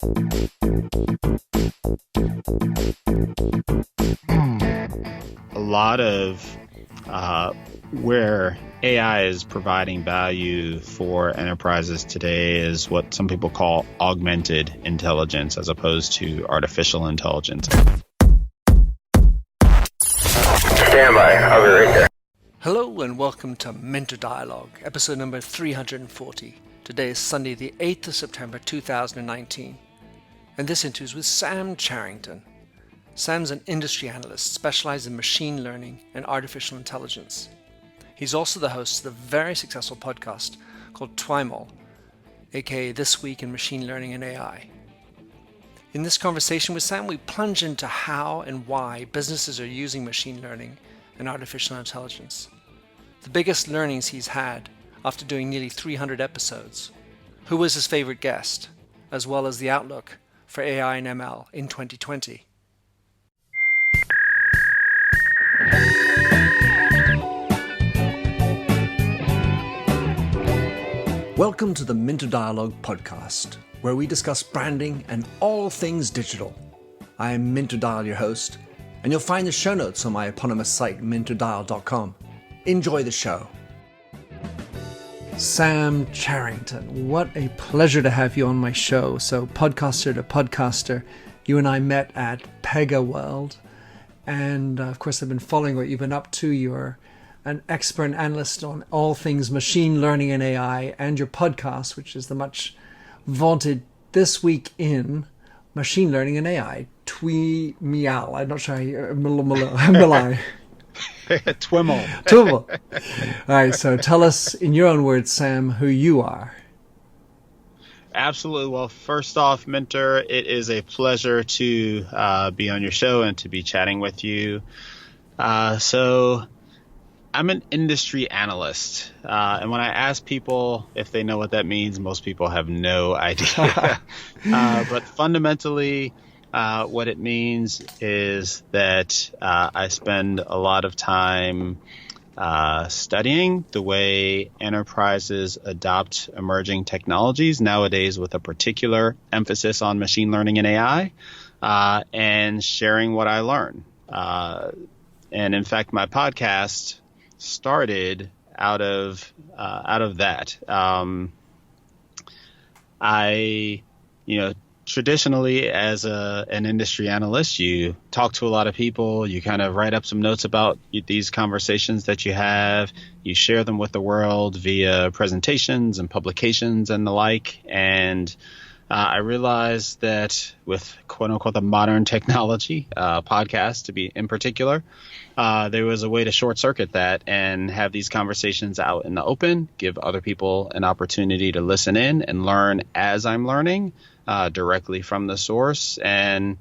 A lot of where AI is providing value for enterprises today is what some people call augmented intelligence as opposed to artificial intelligence. Stand by. I'll be right there. Hello and welcome to Minto Dialogue, episode number 340. Today is Sunday, the 8th of September 2019. And this interview is with Sam Charrington. Sam's an industry analyst specialized in machine learning and artificial intelligence. He's also the host of the very successful podcast called TWiML, aka This Week in Machine Learning and AI. In this conversation with Sam, we plunge into how and why businesses are using machine learning and artificial intelligence, the biggest learnings he's had after doing nearly 300 episodes, who was his favorite guest, as well as the outlook for AI and ML in 2020. Welcome to the Minto Dialogue podcast, where we discuss branding and all things digital. I am Minto Dial, your host, and you'll find the show notes on my eponymous site, mintodial.com. Enjoy the show. Sam Charrington, what a pleasure to have you on my show. So, podcaster to podcaster, you and I met at Pega World, and of course I've been following what you've been up to. You're an expert analyst on all things machine learning and AI, and your podcast, which is the much vaunted This Week in Machine Learning and AI, TWiML. I'm not sure how you... TWiML. All right, so tell us in your own words, Sam, who you are. Absolutely. Well, first off, Minter, it is a pleasure to be on your show and to be chatting with you. So I'm an industry analyst, and when I ask people if they know what that means, most people have no idea. But fundamentally, what it means is that I spend a lot of time studying the way enterprises adopt emerging technologies nowadays, with a particular emphasis on machine learning and AI, and sharing what I learn. And in fact, my podcast started out of that. Traditionally, as an industry analyst, you talk to a lot of people, you kind of write up some notes about these conversations that you have, you share them with the world via presentations and publications and the like. And I realized that with quote unquote the modern technology, podcast to be in particular, there was a way to short circuit that and have these conversations out in the open, give other people an opportunity to listen in and learn as I'm learning directly from the source. And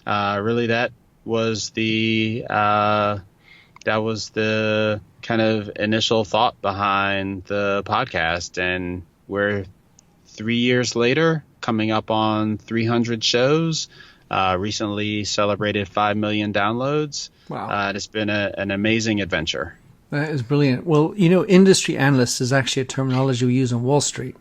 really that was the kind of initial thought behind the podcast. And we're 3 years later, coming up on 300 shows, recently celebrated 5 million downloads. Wow. It's been an amazing adventure. That is brilliant. Well, industry analyst is actually a terminology we use on Wall Street.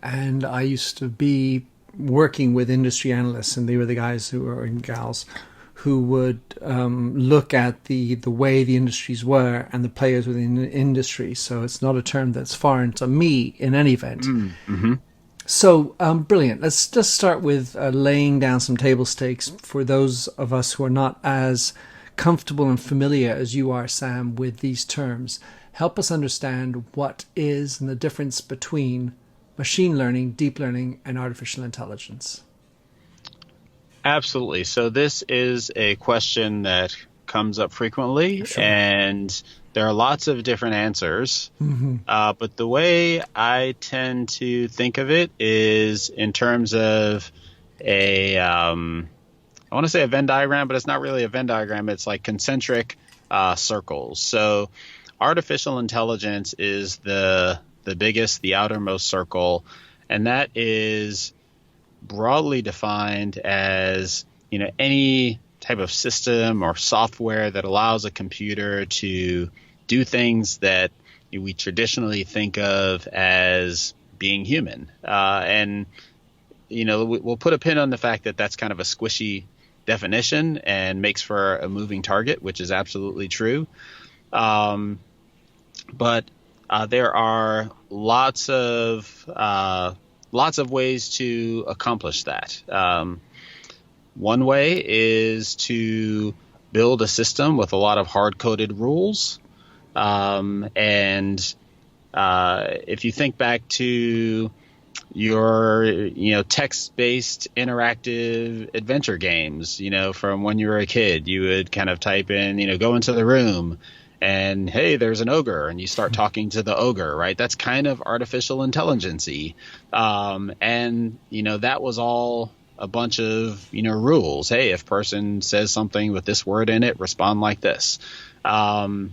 And I used to be working with industry analysts, and they were the guys and gals who would look at the way the industries were and the players within the industry. So it's not a term that's foreign to me in any event. Mm-hmm. So, brilliant. Let's just start with laying down some table stakes for those of us who are not as comfortable and familiar as you are, Sam, with these terms. Help us understand what is and the difference between machine learning, deep learning, and artificial intelligence. Absolutely. So this is a question that comes up frequently, sure. And there are lots of different answers. Mm-hmm. But the way I tend to think of it is in terms of I want to say a Venn diagram, but it's not really a Venn diagram. It's like concentric circles. So artificial intelligence is the biggest, the outermost circle, and that is broadly defined as, any type of system or software that allows a computer to do things that we traditionally think of as being human. And we'll put a pin on the fact that that's kind of a squishy definition and makes for a moving target, which is absolutely true. But there are lots of ways to accomplish that. One way is to build a system with a lot of hard-coded rules. And if you think back to your, text-based interactive adventure games, from when you were a kid, you would kind of type in, go into the room and, hey, there's an ogre, and you start talking to the ogre, right? That's kind of artificial intelligence-y. And that was all a bunch of, rules. Hey, if person says something with this word in it, respond like this. And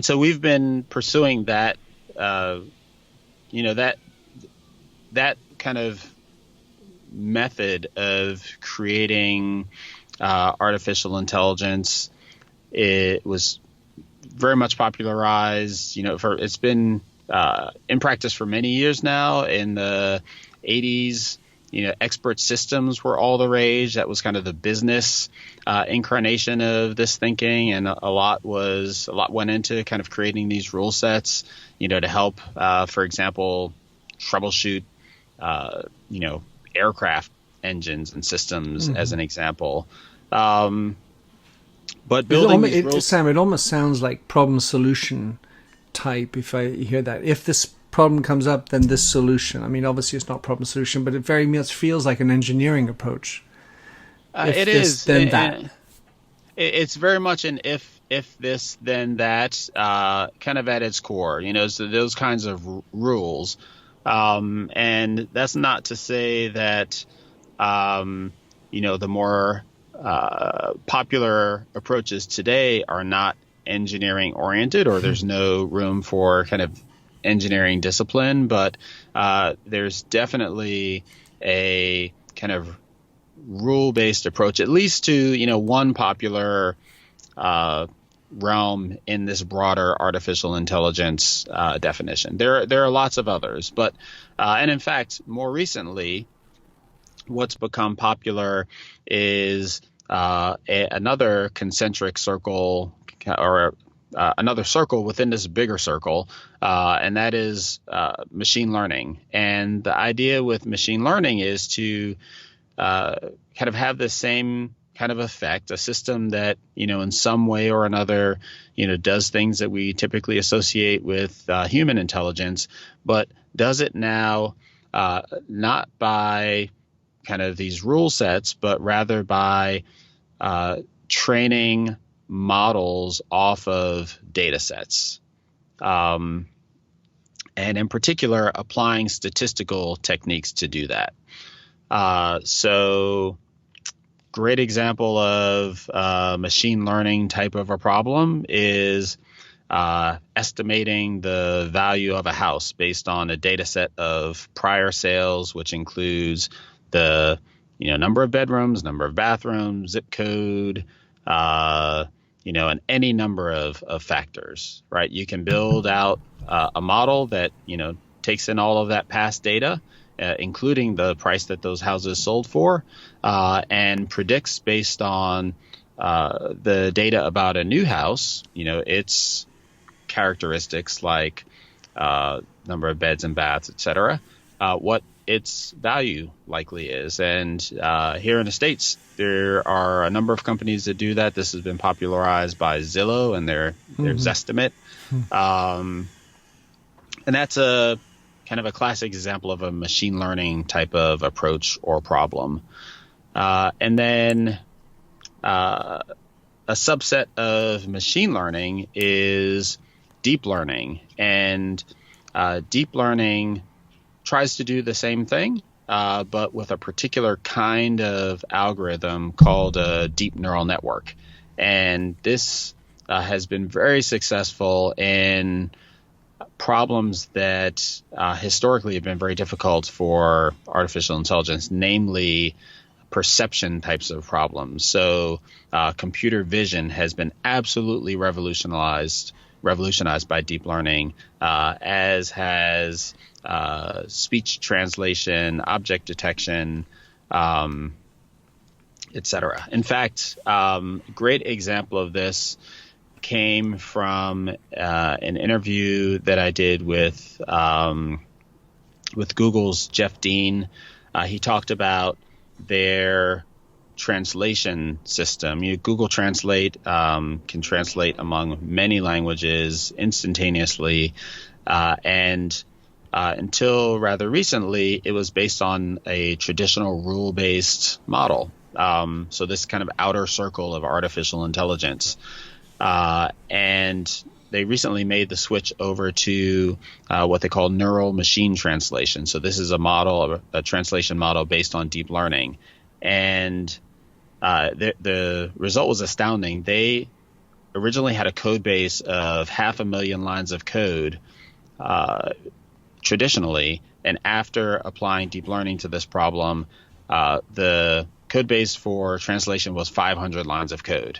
so we've been pursuing that, that kind of method of creating artificial intelligence. It was very much popularized. It's been in practice for many years now. In the 80s, expert systems were all the rage. That was kind of the business incarnation of this thinking, and a lot went into kind of creating these rule sets, to help, for example, troubleshoot, aircraft engines and systems, as an example. But building these rules, Sam, it almost sounds like problem solution type. If I hear that, if this problem comes up, then this solution. I mean, obviously it's not problem solution, but it very much feels like an engineering approach. It is. Then that. It's very much an if this, then that, kind of at its core. So those kinds of rules. And that's not to say that, the more popular approaches today are not engineering oriented, or there's no room for kind of engineering discipline, but there's definitely a kind of rule-based approach, at least to one popular realm in this broader artificial intelligence definition. There are lots of others, but and in fact, more recently, what's become popular is another concentric circle, or another circle within this bigger circle, and that is machine learning. And the idea with machine learning is to kind of have the same kind of effect, a system that, in some way or another, does things that we typically associate with human intelligence, but does it now not by kind of these rule sets, but rather by training models off of data sets. And in particular, applying statistical techniques to do that. So great example of machine learning type of a problem is estimating the value of a house based on a data set of prior sales, which includes the number of bedrooms, number of bathrooms, zip code, and any number of factors, right? You can build out a model that, takes in all of that past data, including the price that those houses sold for, and predicts based on the data about a new house, its characteristics like number of beds and baths, et cetera, what its value likely is. And here in the States, there are a number of companies that do that. This has been popularized by Zillow and their Zestimate. And that's a kind of a classic example of a machine learning type of approach or problem. And then a subset of machine learning is deep learning. And deep learning tries to do the same thing, but with a particular kind of algorithm called a deep neural network. And this has been very successful in problems that historically have been very difficult for artificial intelligence, namely perception types of problems. So computer vision has been absolutely revolutionized revolutionized by deep learning, as has speech translation, object detection, etc. In fact, great example of this came from an interview that I did with Google's Jeff Dean. He talked about their translation system. Google Translate can translate among many languages instantaneously, and until rather recently, it was based on a traditional rule-based model. So this kind of outer circle of artificial intelligence. And they recently made the switch over to what they call neural machine translation. So this is a translation model based on deep learning. And the result was astounding. They originally had a code base of 500,000 lines of code traditionally. And after applying deep learning to this problem, the code base for translation was 500 lines of code.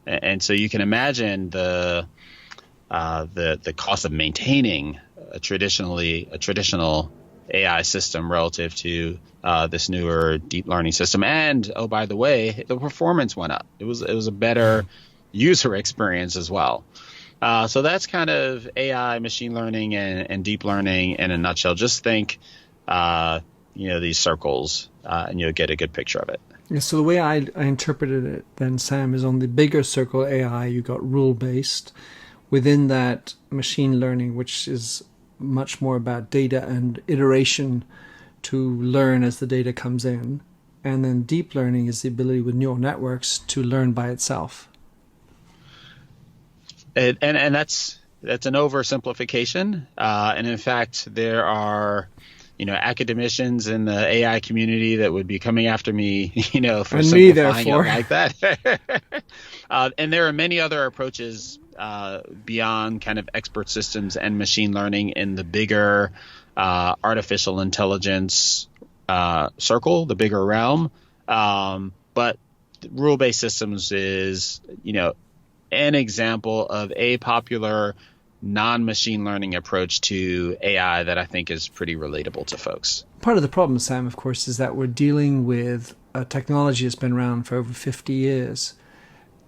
And so you can imagine the cost of maintaining a traditional AI system relative to this newer deep learning system. And oh, by the way, the performance went up. It was a better user experience as well. So that's kind of AI, machine learning, and deep learning in a nutshell. Just think, these circles, and you'll get a good picture of it. Yeah, so the way I interpreted it then, Sam, is on the bigger circle AI, you got rule-based. Within that, machine learning, which is much more about data and iteration to learn as the data comes in. And then deep learning is the ability with neural networks to learn by itself. And that's an oversimplification. And in fact, there are academicians in the AI community that would be coming after me, for simplifying it like that. And there are many other approaches beyond kind of expert systems and machine learning in the bigger artificial intelligence circle, the bigger realm. But rule-based systems is, an example of a popular non-machine learning approach to AI that I think is pretty relatable to folks. Part of the problem, Sam, of course, is that we're dealing with a technology that's been around for over 50 years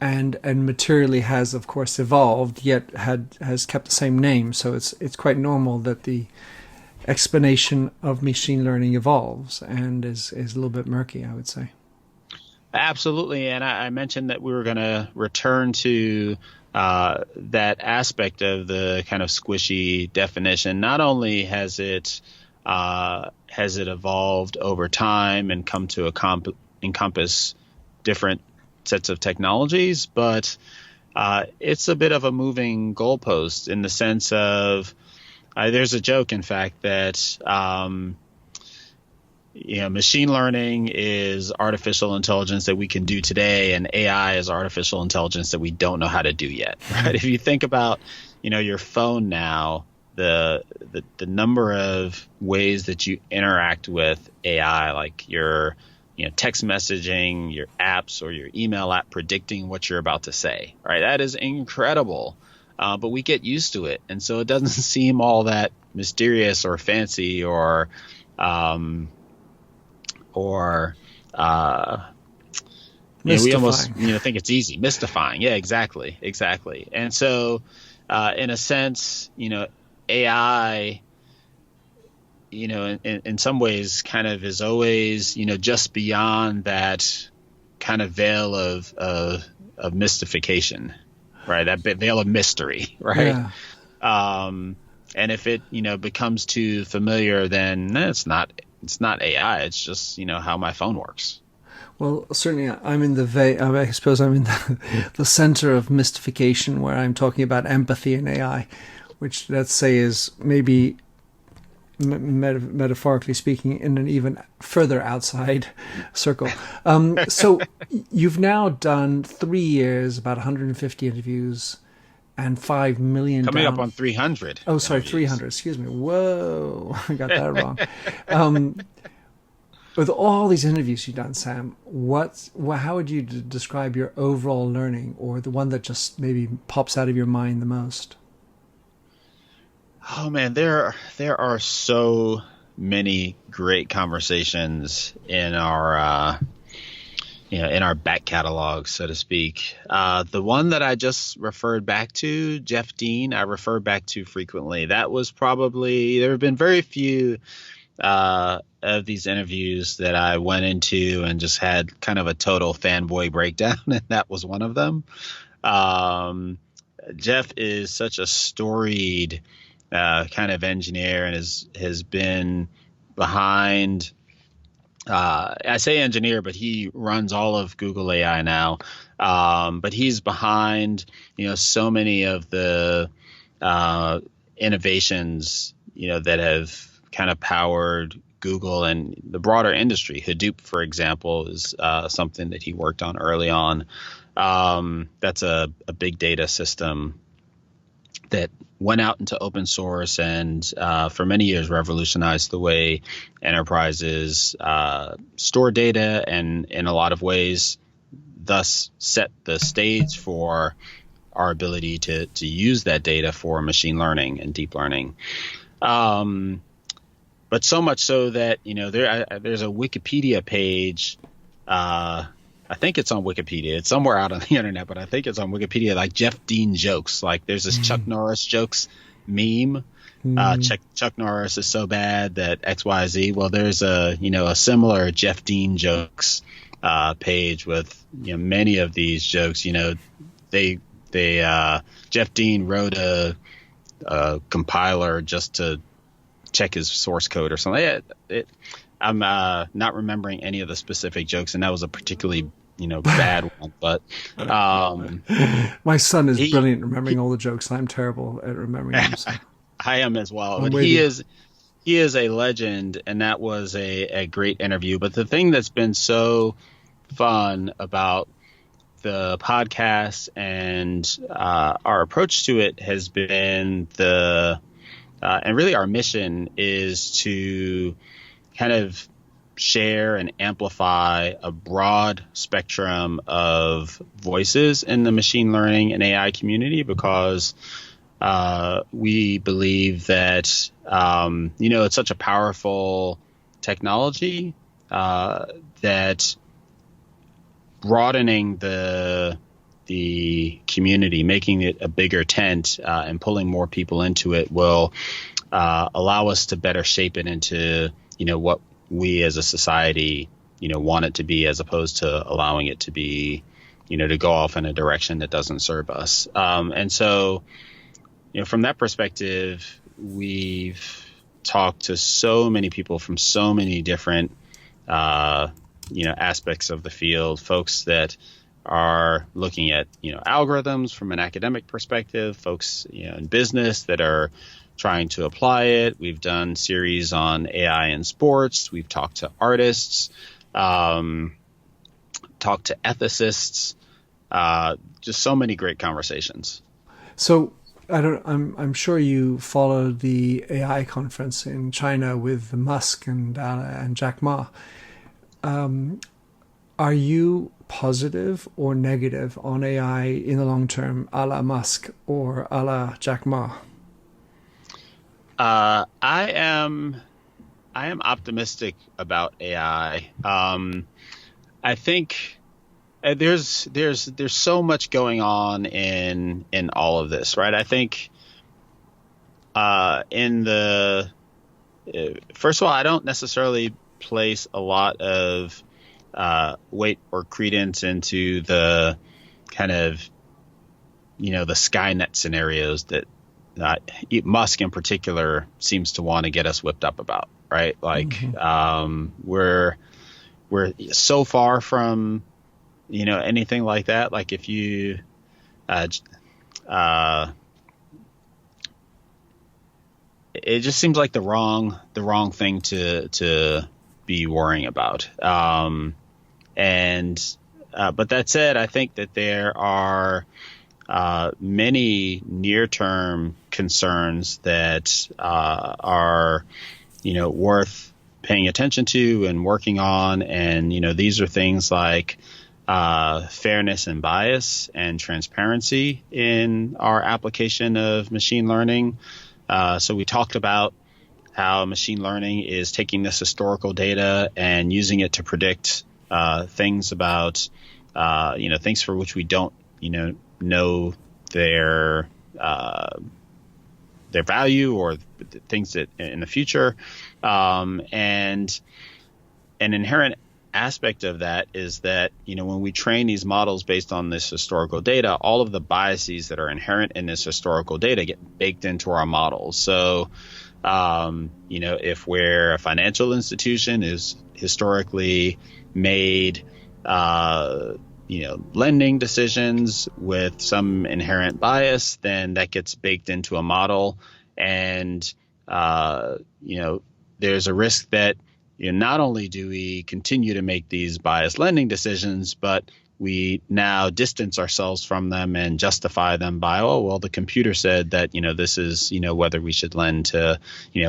and materially has, of course, evolved, yet has kept the same name. So it's quite normal that the explanation of machine learning evolves and is a little bit murky, I would say. Absolutely. And I mentioned that we were going to return to that aspect of the kind of squishy definition. Not only has it evolved over time and come to encompass different sets of technologies, but it's a bit of a moving goalpost in the sense of there's a joke, in fact, that machine learning is artificial intelligence that we can do today, and AI is artificial intelligence that we don't know how to do yet. Right? If you think about, your phone now, the number of ways that you interact with AI, like your text messaging, your apps, or your email app predicting what you're about to say. Right? That is incredible. But we get used to it, and so it doesn't seem all that mysterious or fancy or we almost think it's easy, mystifying. Yeah, exactly. And so in a sense, AI, in some ways kind of is always just beyond that kind of veil of mystification, right? That veil of mystery, right? Yeah. And if it becomes too familiar, then it's not AI. It's just how my phone works. Well, certainly, I'm in I suppose I'm in the center of mystification, where I'm talking about empathy in AI, which let's say is maybe metaphorically speaking in an even further outside circle. So you've now done 3 years, about 150 interviews, and 5 million coming up on 300. Oh, sorry, interviews. 300. Excuse me. Whoa, I got that wrong. With all these interviews you've done, Sam, how would you describe your overall learning, or the one that just maybe pops out of your mind the most? Oh man, there are so many great conversations in our in our back catalog, so to speak. The one that I just referred back to, Jeff Dean, I refer back to frequently. That was probably, there have been very few of these interviews that I went into and just had kind of a total fanboy breakdown, and that was one of them. Jeff is such a storied kind of engineer, and has been behind. I say engineer, but he runs all of Google AI now. But he's behind, so many of the innovations, that have kind of powered Google and the broader industry. Hadoop, for example, is something that he worked on early on. That's a big data system that went out into open source and for many years revolutionized the way enterprises store data, and in a lot of ways thus set the stage for our ability to use that data for machine learning and deep learning. But so much so that, there's a Wikipedia page. I think it's on Wikipedia. It's somewhere out on the internet, but I think it's on Wikipedia, like Jeff Dean jokes. Like there's this Chuck Norris jokes meme. Chuck Norris is so bad that XYZ. Well, there's a similar Jeff Dean jokes page with many of these jokes. Jeff Dean wrote a compiler just to check his source code or something. I'm not remembering any of the specific jokes, and that was a particularly bad one. But my son is brilliant remembering all the jokes. I'm terrible at remembering them. So. I am as well. But he is a legend, and that was a great interview. But the thing that's been so fun about the podcast and our approach to it has been and really our mission is to kind of share and amplify a broad spectrum of voices in the machine learning and AI community, because we believe that, it's such a powerful technology that broadening the community, making it a bigger tent and pulling more people into it will allow us to better shape it into, what we as a society, want it to be, as opposed to allowing it to be, to go off in a direction that doesn't serve us. And so, from that perspective, we've talked to so many people from so many different, aspects of the field, folks that are looking at, algorithms from an academic perspective, folks, in business that are trying to apply it. We've done series on AI in sports. We've talked to artists, talked to ethicists, just so many great conversations. So I'm sure you followed the AI conference in China with Musk and Jack Ma. Are you positive or negative on AI in the long term, a la Musk or a la Jack Ma? I am optimistic about AI. I think there's so much going on in all of this, right? I think first of all, I don't necessarily place a lot of weight or credence into the kind of the Skynet scenarios that Musk in particular seems to want to get us whipped up about, right? Like we're so far from anything like that. Like if you it just seems like the wrong thing to be worrying about. But that said, I think that there are many near-term concerns that are, worth paying attention to and working on. And, these are things like fairness and bias and transparency in our application of machine learning. So we talked about how machine learning is taking this historical data and using it to predict things about, things for which we don't, know their value or things that in the future. And an inherent aspect of that is that, when we train these models based on this historical data, all of the biases that are inherent in this historical data get baked into our models. So, if we're a financial institution is historically made, lending decisions with some inherent bias, then that gets baked into a model. And, there's a risk that not only do we continue to make these biased lending decisions, but we now distance ourselves from them and justify them by, the computer said that, this is, whether we should lend to,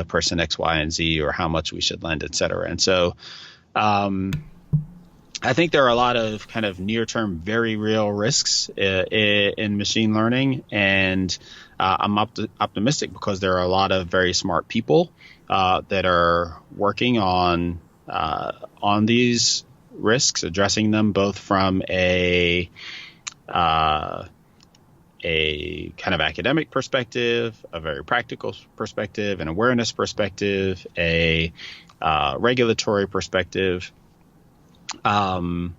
person X, Y, and Z, or how much we should lend, et cetera. And so I think there are a lot of kind of near-term, very real risks in machine learning. And I'm optimistic because there are a lot of very smart people that are working on these risks, addressing them both from a kind of academic perspective, a very practical perspective, an awareness perspective, a regulatory perspective. Yeah.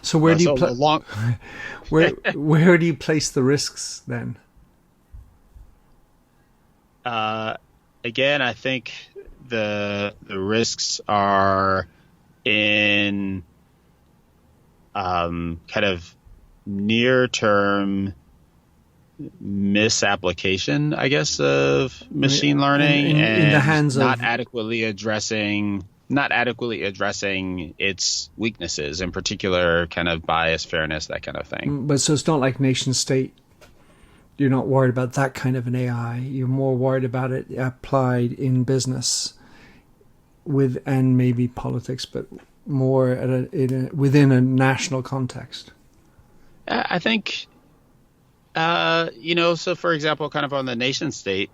So where do you where do you place the risks then? Again, I think the risks are in kind of near-term misapplication, I guess, of machine learning, and in the hands not adequately addressing its weaknesses, in particular, kind of bias, fairness, that kind of thing. But so it's not like nation state. You're not worried about that kind of an AI. You're more worried about it applied in business, and maybe politics, but more within a national context. I think, so for example, kind of on the nation state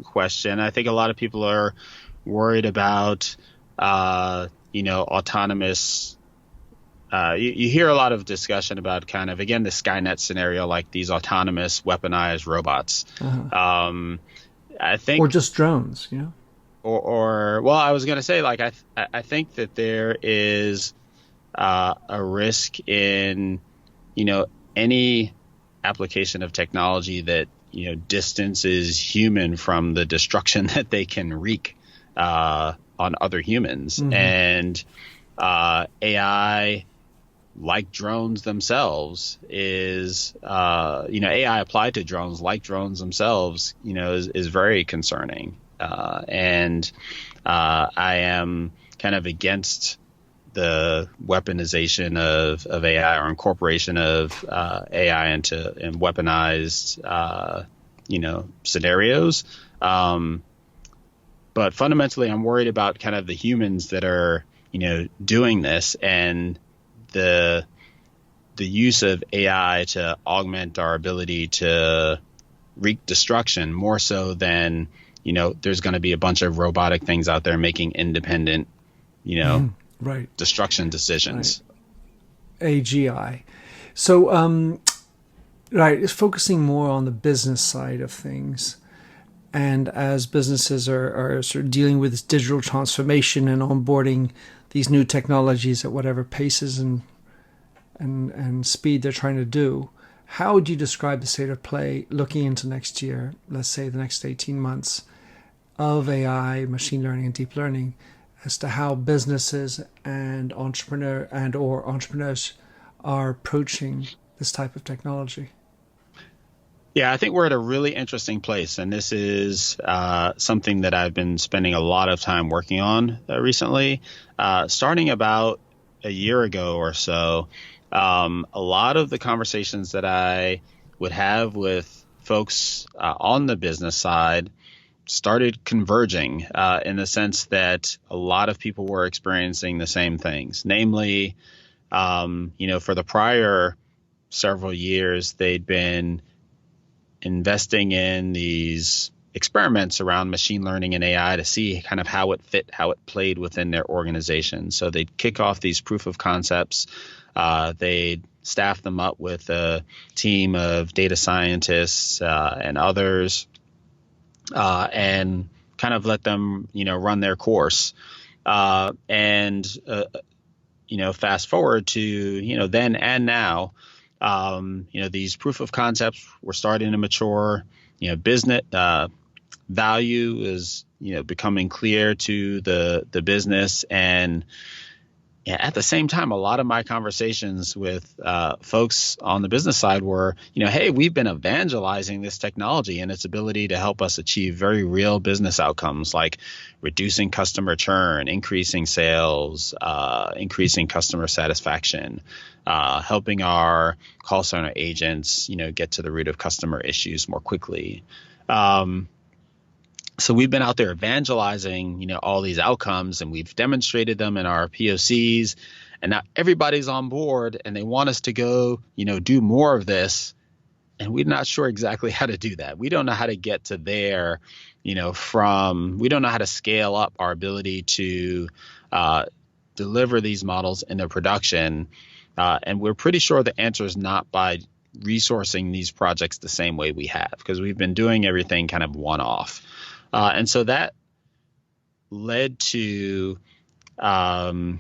question, I think a lot of people are worried about, autonomous. You hear a lot of discussion about kind of, again, the Skynet scenario, like these autonomous weaponized robots. Uh-huh. I think, or just drones, or I was going to say, like, I think that there is a risk in, any application of technology that, distances human from the destruction that they can wreak on other humans. Mm-hmm. And AI, like drones themselves, is AI applied to drones, like drones themselves, is very concerning. And I am kind of against the weaponization of AI, or incorporation of AI into weaponized scenarios. But fundamentally, I'm worried about kind of the humans that are doing this, and the use of AI to augment our ability to wreak destruction, more so than there's going to be a bunch of robotic things out there making independent right, destruction decisions. Right. AGI. So right, it's focusing more on the business side of things. And as businesses are sort of dealing with this digital transformation and onboarding these new technologies at whatever paces and speed they're trying to do, how would you describe the state of play looking into next year, let's say the next 18 months, of AI, machine learning, and deep learning, as to how businesses and entrepreneurs are approaching this type of technology? Yeah, I think we're at a really interesting place, and this is something that I've been spending a lot of time working on recently. Starting about a year ago or so, a lot of the conversations that I would have with folks on the business side started converging in the sense that a lot of people were experiencing the same things. Namely, for the prior several years, they'd been investing in these experiments around machine learning and AI to see kind of how it fit, how it played within their organization. So they'd kick off these proof of concepts. They'd staff them up with a team of data scientists and others, and kind of let them, run their course. Fast forward to, then and now, these proof of concepts were starting to mature. Business value is, becoming clear to the business. And at the same time, a lot of my conversations with folks on the business side were, hey, we've been evangelizing this technology and its ability to help us achieve very real business outcomes like reducing customer churn, increasing sales, increasing customer satisfaction, helping our call center agents, get to the root of customer issues more quickly. So we've been out there evangelizing, all these outcomes, and we've demonstrated them in our POCs, and now everybody's on board and they want us to go, do more of this. And we're not sure exactly how to do that. We don't know how to get to there, we don't know how to scale up our ability to deliver these models into production. And we're pretty sure the answer is not by resourcing these projects the same way we have, because we've been doing everything kind of one-off. And so that led to a line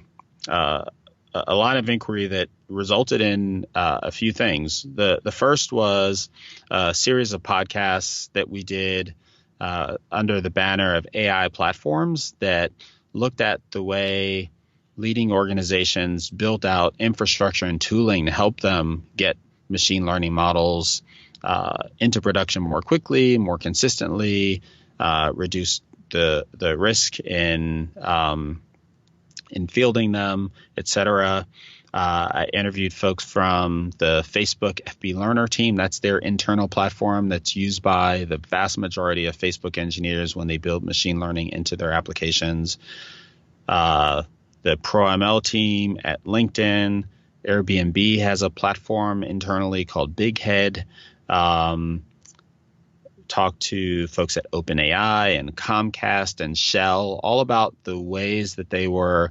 of inquiry that resulted in a few things. The first was a series of podcasts that we did under the banner of AI platforms that looked at the way leading organizations built out infrastructure and tooling to help them get machine learning models into production more quickly, more consistently, reduce the risk in fielding them, et cetera. I interviewed folks from the Facebook FB Learner team. That's their internal platform that's used by the vast majority of Facebook engineers when they build machine learning into their applications. The ProML team at LinkedIn. Airbnb has a platform internally called BigHead. Talked to folks at OpenAI and Comcast and Shell, all about the ways that they were,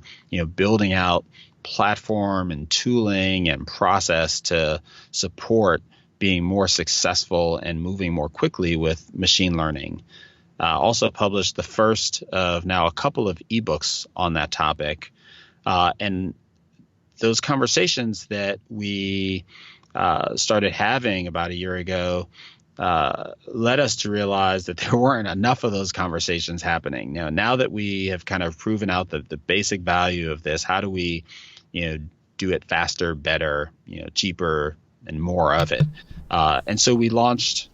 building out platform and tooling and process to support being more successful and moving more quickly with machine learning. Also published the first of now a couple of ebooks on that topic. And those conversations that we started having about a year ago led us to realize that there weren't enough of those conversations happening. Now that we have kind of proven out the basic value of this, how do we, do it faster, better, cheaper, and more of it? And so we launched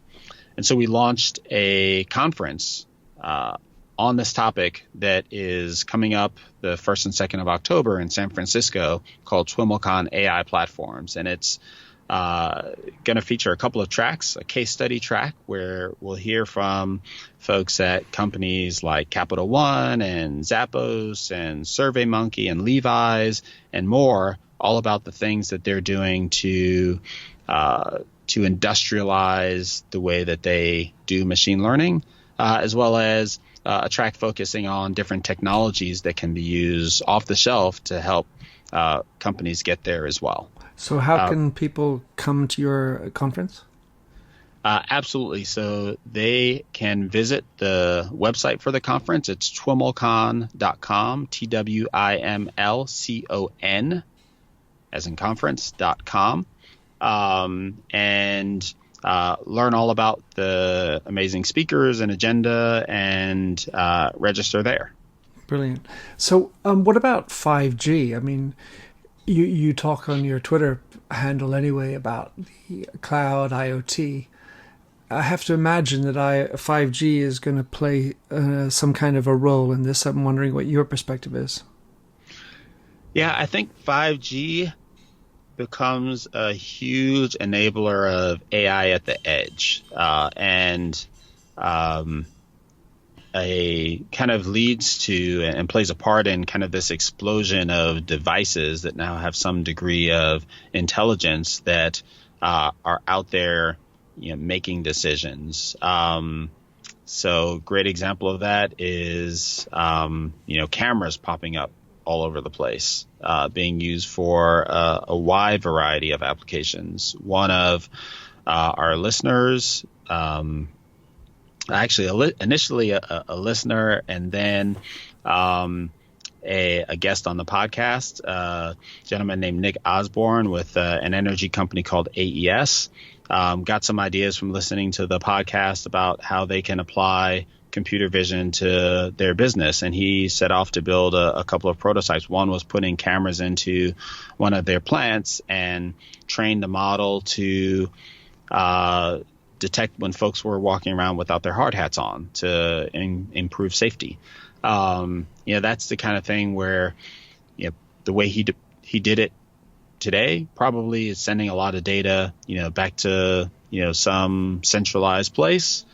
a conference on this topic that is coming up the 1st and 2nd of October in San Francisco called TWiML AI Platforms. And it's going to feature a couple of tracks, a case study track where we'll hear from folks at companies like Capital One and Zappos and SurveyMonkey and Levi's and more, all about the things that they're doing to industrialize the way that they do machine learning, as well as a track focusing on different technologies that can be used off the shelf to help companies get there as well. So how can people come to your conference? Absolutely. So they can visit the website for the conference. It's TWiMLCon.com, TWIMLCON, as in conference.com, and learn all about the amazing speakers and agenda and register there. Brilliant. So what about 5G? I mean, you talk on your Twitter handle anyway about the cloud IoT. I have to imagine that 5G is going to play some kind of a role in this. I'm wondering what your perspective is. Yeah, I think 5G becomes a huge enabler of AI at the edge. And a kind of leads to and plays a part in kind of this explosion of devices that now have some degree of intelligence that are out there, making decisions. So great example of that is, cameras popping up all over the place, being used for a wide variety of applications. One of our listeners, initially a listener, and then a guest on the podcast, a gentleman named Nick Osborne with an energy company called AES. Got some ideas from listening to the podcast about how they can apply computer vision to their business. And he set off to build a couple of prototypes. One was putting cameras into one of their plants and train the model to detect when folks were walking around without their hard hats on to improve safety. That's the kind of thing where, the way he did it today probably is sending a lot of data, back to, some centralized place.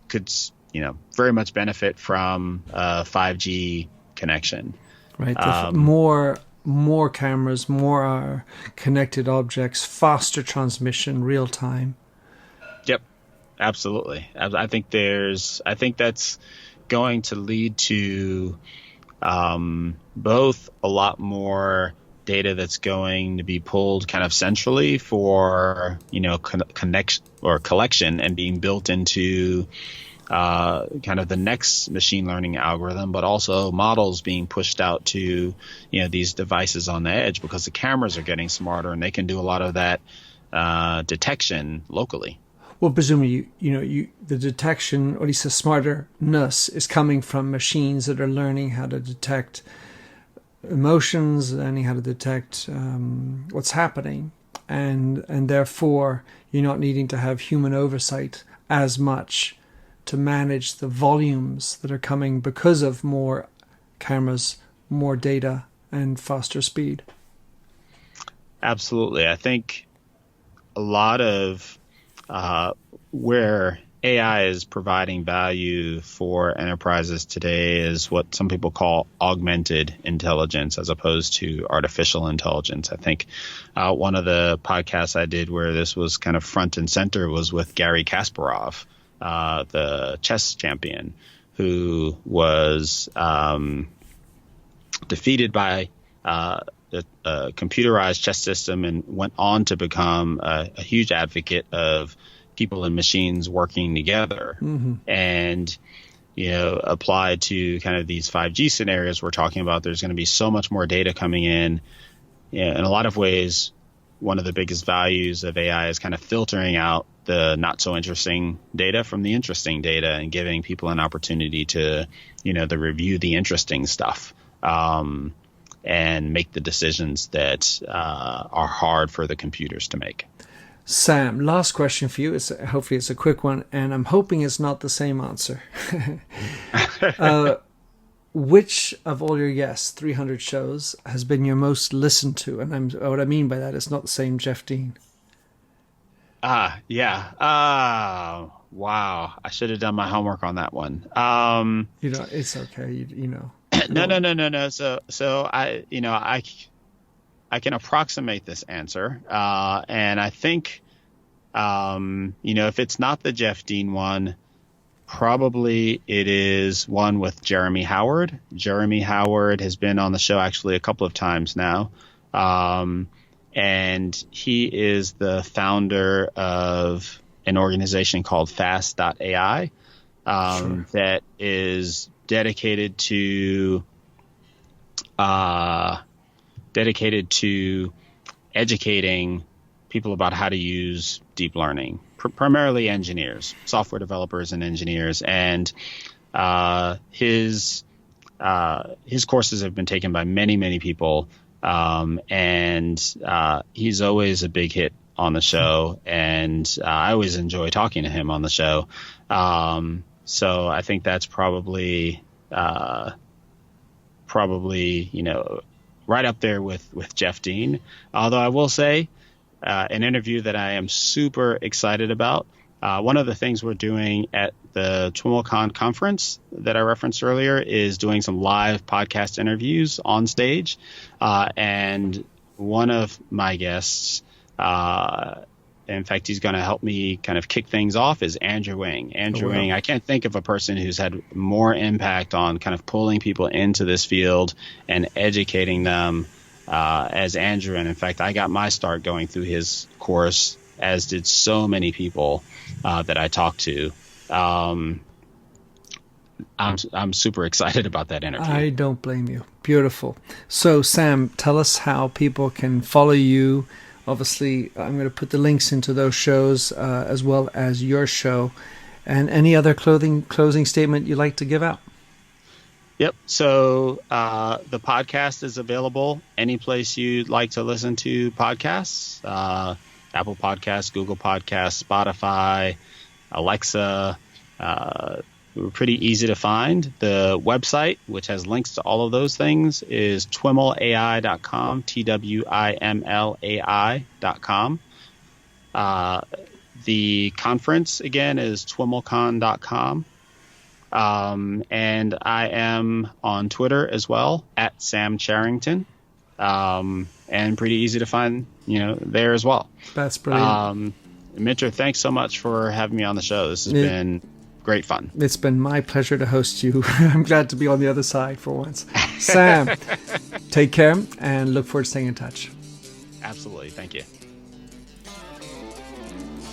Could, very much benefit from a 5G connection. Right. More cameras, more connected objects, faster transmission, real time. Yep, absolutely. I think that's going to lead to both a lot more data that's going to be pulled kind of centrally for connection or collection and being built into kind of the next machine learning algorithm, but also models being pushed out to these devices on the edge, because the cameras are getting smarter and they can do a lot of that detection locally. Well, presumably, the detection, or at least the smarterness, is coming from machines that are learning how to detect emotions, learning how to detect what's happening, and therefore you're not needing to have human oversight as much to manage the volumes that are coming because of more cameras, more data, and faster speed. Absolutely. I think a lot of where AI is providing value for enterprises today is what some people call augmented intelligence as opposed to artificial intelligence. I think one of the podcasts I did where this was kind of front and center was with Garry Kasparov, the chess champion, who was defeated by a computerized chess system and went on to become a huge advocate of people and machines working together. Mm-hmm. And applied to kind of these 5G scenarios we're talking about, there's going to be so much more data coming in. In a lot of ways, one of the biggest values of AI is kind of filtering out the not so interesting data from the interesting data and giving people an opportunity to, to review the interesting stuff and make the decisions that are hard for the computers to make. Sam, last question for you. Hopefully it's a quick one, and I'm hoping it's not the same answer. Which of all your guests, 300 shows, has been your most listened to? And what I mean by that is not the same Jeff Dean. Yeah. Wow. I should have done my homework on that one. It's okay. No. So I can approximate this answer. And I think, if it's not the Jeff Dean one, probably it is one with Jeremy Howard. Jeremy Howard has been on the show actually a couple of times now. And he is the founder of an organization called Fast.ai that is dedicated to educating people about how to use deep learning, primarily engineers, software developers and engineers. And his courses have been taken by many, many people. And he's always a big hit on the show. And I always enjoy talking to him on the show. So I think that's probably, right up there with Jeff Dean. Although I will say, an interview that I am super excited about One of the things we're doing at the TWiML conference that I referenced earlier is doing some live podcast interviews on stage. And one of my guests, in fact, he's going to help me kind of kick things off, is Andrew Wing. Andrew Wing, I can't think of a person who's had more impact on kind of pulling people into this field and educating them as Andrew. And in fact, I got my start going through his course, as did so many people that I talked to. I'm super excited about that interview. I don't blame you. Beautiful. So, Sam, tell us how people can follow you. Obviously, I'm going to put the links into those shows as well as your show. And any other closing statement you'd like to give out? Yep. So the podcast is available any place you'd like to listen to podcasts. Apple Podcasts, Google Podcasts, Spotify, Alexa. We're pretty easy to find. The website, which has links to all of those things, is TWiMLAI.com, TWiMLAI.com. The conference, again, is TWiMLCon.com. And I am on Twitter as well, at Sam Charrington. And pretty easy to find, there as well. That's brilliant. Minto, thanks so much for having me on the show. This has been great fun. It's been my pleasure to host you. I'm glad to be on the other side for once. Sam, take care and look forward to staying in touch. Absolutely. Thank you.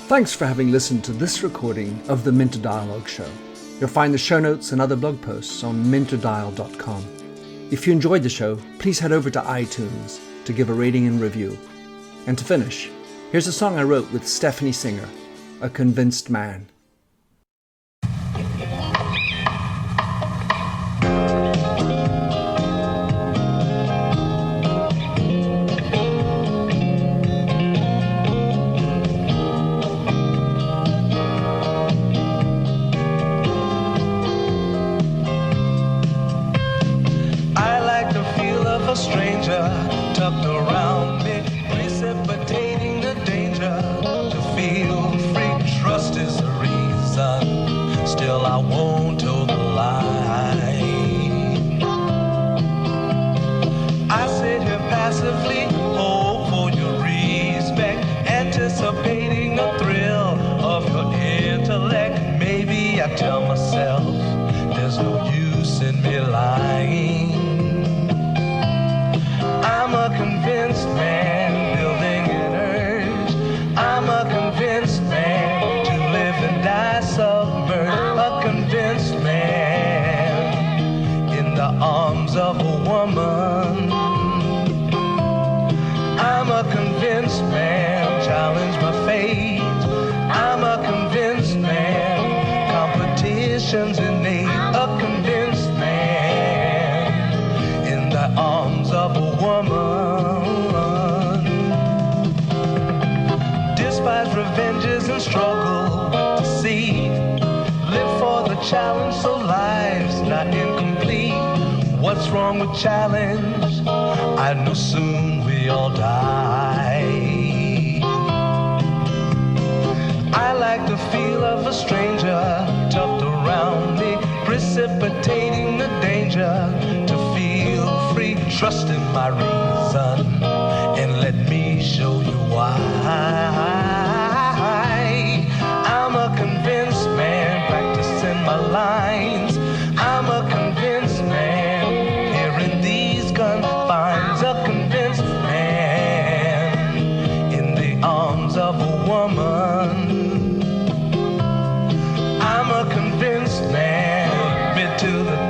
Thanks for having listened to this recording of the Minto Dialogue Show. You'll find the show notes and other blog posts on mintodial.com. If you enjoyed the show, please head over to iTunes to give a rating and review. And to finish, here's a song I wrote with Stephanie Singer, A Convinced Man. A stranger tucked around me, precipitating the danger. To feel free, trust is the reason. Still, I won't toe the line. I sit here passively, hope for your respect, anticipating the thrill of your intellect. Maybe I tell myself there's no use in me lying. I'm a convinced man, building an urge. I'm a convinced man, to live and die submerged. A convinced man, in the arms of a woman. I'm a convinced man, challenge my fate. I'm a convinced man, competition's innate. A convinced man, in the arms of a woman. Despise revenges and struggle to see. Live for the challenge so life's not incomplete. What's wrong with challenge? I know soon we all die. I like the feel of a stranger tucked around me, precipitating the danger. To feel free, trust in my reason, and let me show you why. I'm a convinced man, practicing my lines. I'm a convinced man, here in these confines. A convinced man, in the arms of a woman. I'm a convinced man, bid to the